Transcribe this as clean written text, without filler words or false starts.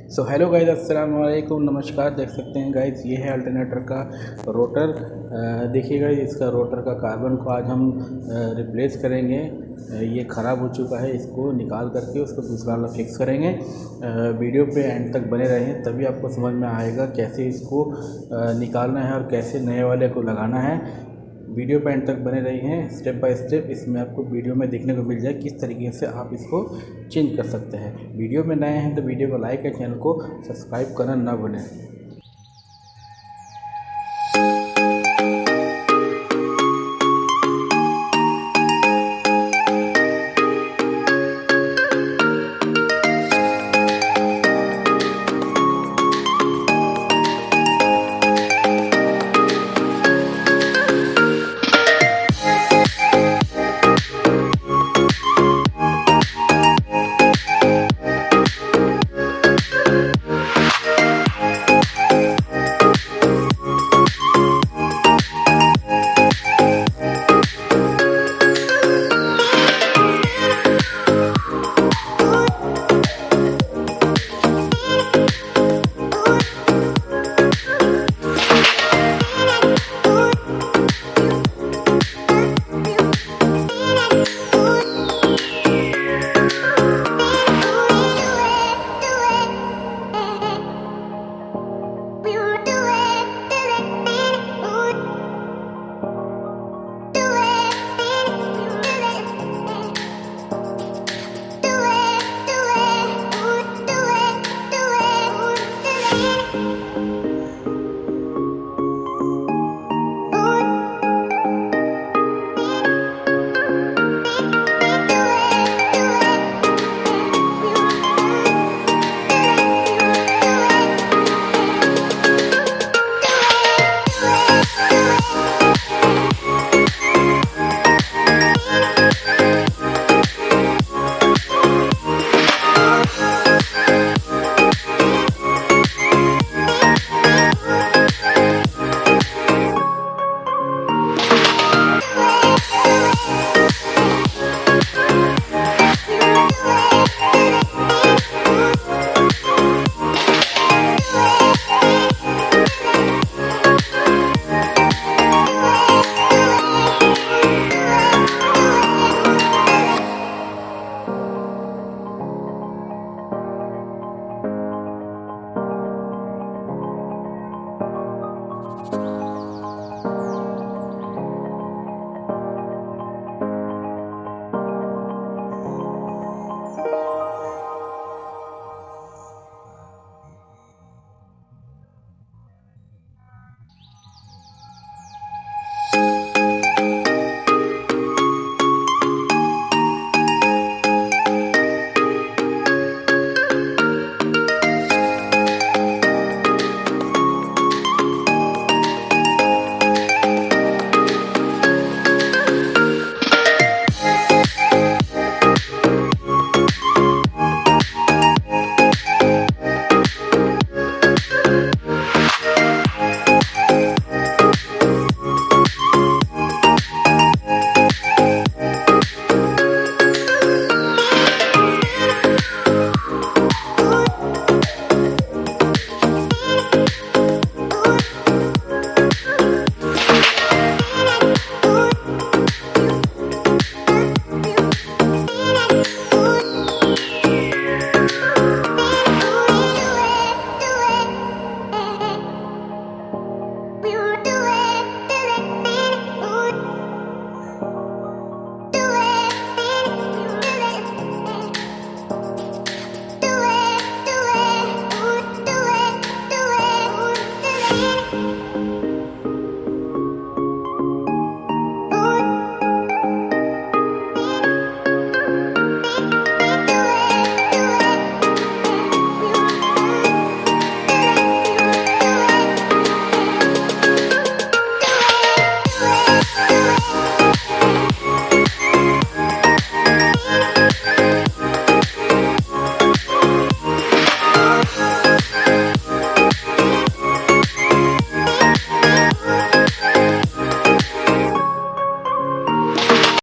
So hello guys, अस्सलाम वालेकुम, नमस्कार। देख सकते हैं गाइस, ये है अल्टरनेटर का रोटर। देखिए गाइस, इसका रोटर का कार्बन को आज हम रिप्लेस करेंगे। ये ख़राब हो चुका है, इसको निकाल करके उसको दूसरा वाला फिक्स करेंगे। वीडियो पे एंड तक बने रहें, तभी आपको समझ में आएगा कैसे इसको निकालना है और कैसे नए वाले को लगाना है। वीडियो पे एंड तक बने रही हैं, स्टेप बाय स्टेप इसमें आपको वीडियो में देखने को मिल जाए किस तरीके से आप इसको चेंज कर सकते हैं। वीडियो में नए हैं तो वीडियो को लाइक और चैनल को सब्सक्राइब करना ना भूलें।